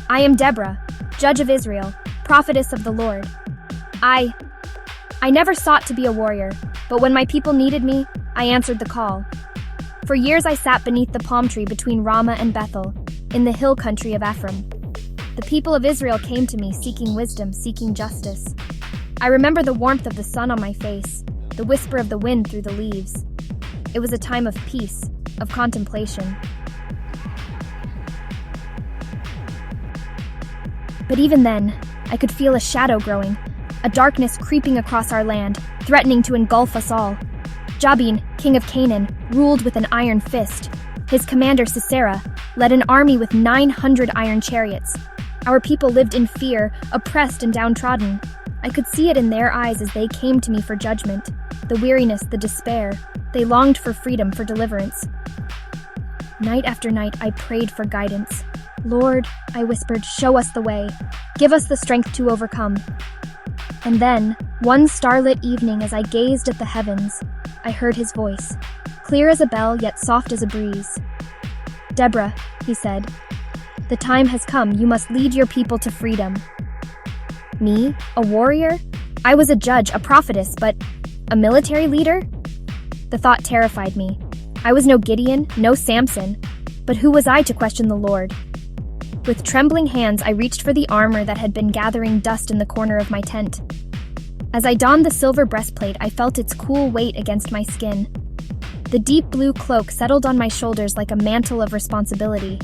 I am Deborah, judge of Israel, prophetess of the Lord. I never sought to be a warrior, but when my people needed me, I answered the call. For years I sat beneath the palm tree between Ramah and Bethel, in the hill country of Ephraim. The people of Israel came to me seeking wisdom, seeking justice. I remember the warmth of the sun on my face, the whisper of the wind through the leaves. It was a time of peace, of contemplation. But even then, I could feel a shadow growing, a darkness creeping across our land, threatening to engulf us all. Jabin, king of Canaan, ruled with an iron fist. His commander Sisera led an army with 900 iron chariots. Our people lived in fear, oppressed and downtrodden. I could see it in their eyes as they came to me for judgment. The weariness, the despair. They longed for freedom, for deliverance. Night after night, I prayed for guidance. Lord, I whispered, show us the way. Give us the strength to overcome. And then, one starlit evening, as I gazed at the heavens, I heard his voice, clear as a bell, yet soft as a breeze. Deborah, he said, the time has come. You must lead your people to freedom. Me? A warrior? I was a judge, a prophetess, but a military leader? The thought terrified me. I was no Gideon, no Samson, but who was I to question the Lord? With trembling hands, I reached for the armor that had been gathering dust in the corner of my tent. As I donned the silver breastplate, I felt its cool weight against my skin. The deep blue cloak settled on my shoulders like a mantle of responsibility.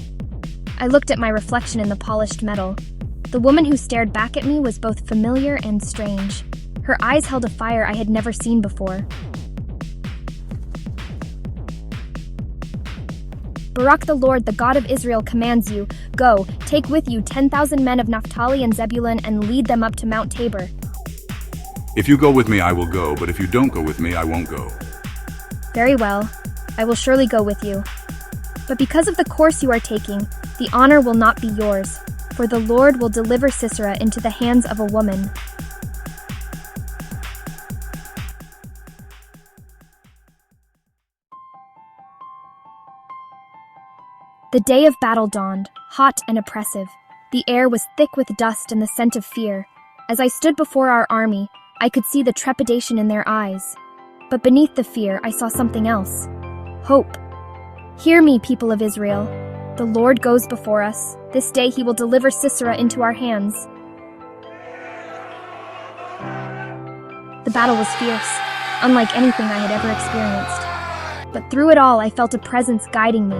I looked at my reflection in the polished metal. The woman who stared back at me was both familiar and strange. Her eyes held a fire I had never seen before. Barak the Lord, the God of Israel, commands you, go, take with you 10,000 men of Naphtali and Zebulun and lead them up to Mount Tabor. If you go with me, I will go, but if you don't go with me, I won't go. Very well, I will surely go with you. But because of the course you are taking, the honor will not be yours, for the Lord will deliver Sisera into the hands of a woman. The day of battle dawned, hot and oppressive. The air was thick with dust and the scent of fear. As I stood before our army, I could see the trepidation in their eyes. But beneath the fear, I saw something else. Hope. Hear me, people of Israel. The Lord goes before us. This day he will deliver Sisera into our hands. The battle was fierce, unlike anything I had ever experienced. But through it all, I felt a presence guiding me.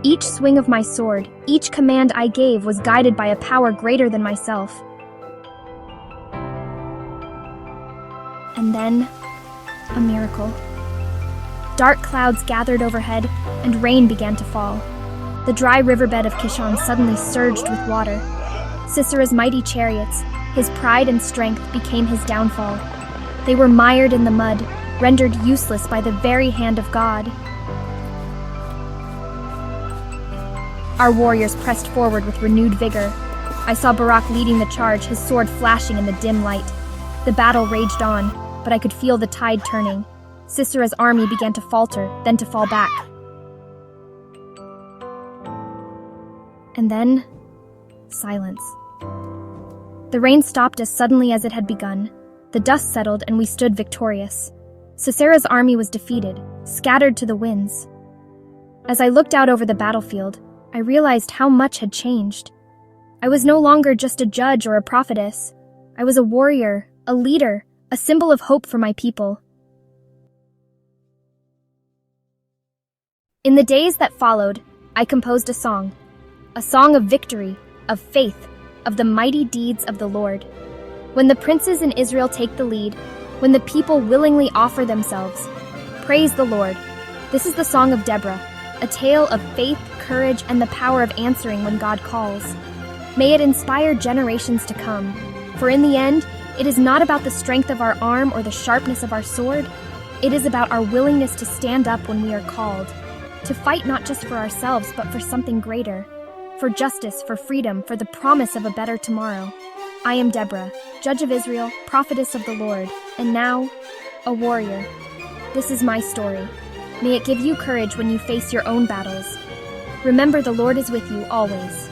Each swing of my sword, each command I gave was guided by a power greater than myself. And then, a miracle. Dark clouds gathered overhead, and rain began to fall. The dry riverbed of Kishon suddenly surged with water. Sisera's mighty chariots, his pride and strength, became his downfall. They were mired in the mud, rendered useless by the very hand of God. Our warriors pressed forward with renewed vigor. I saw Barak leading the charge, his sword flashing in the dim light. The battle raged on, but I could feel the tide turning. Sisera's army began to falter, then to fall back. And then, silence. The rain stopped as suddenly as it had begun. The dust settled and we stood victorious. Sisera's army was defeated, scattered to the winds. As I looked out over the battlefield, I realized how much had changed. I was no longer just a judge or a prophetess. I was a warrior, a leader, a symbol of hope for my people. In the days that followed, I composed a song of victory, of faith, of the mighty deeds of the Lord. When the princes in Israel take the lead, when the people willingly offer themselves, praise the Lord. This is the song of Deborah, a tale of faith, courage, and the power of answering when God calls. May it inspire generations to come, for in the end, it is not about the strength of our arm or the sharpness of our sword. It is about our willingness to stand up when we are called, to fight not just for ourselves, but for something greater, for justice, for freedom, for the promise of a better tomorrow. I am Deborah, judge of Israel, prophetess of the Lord, and now, a warrior. This is my story. May it give you courage when you face your own battles. Remember, the Lord is with you always.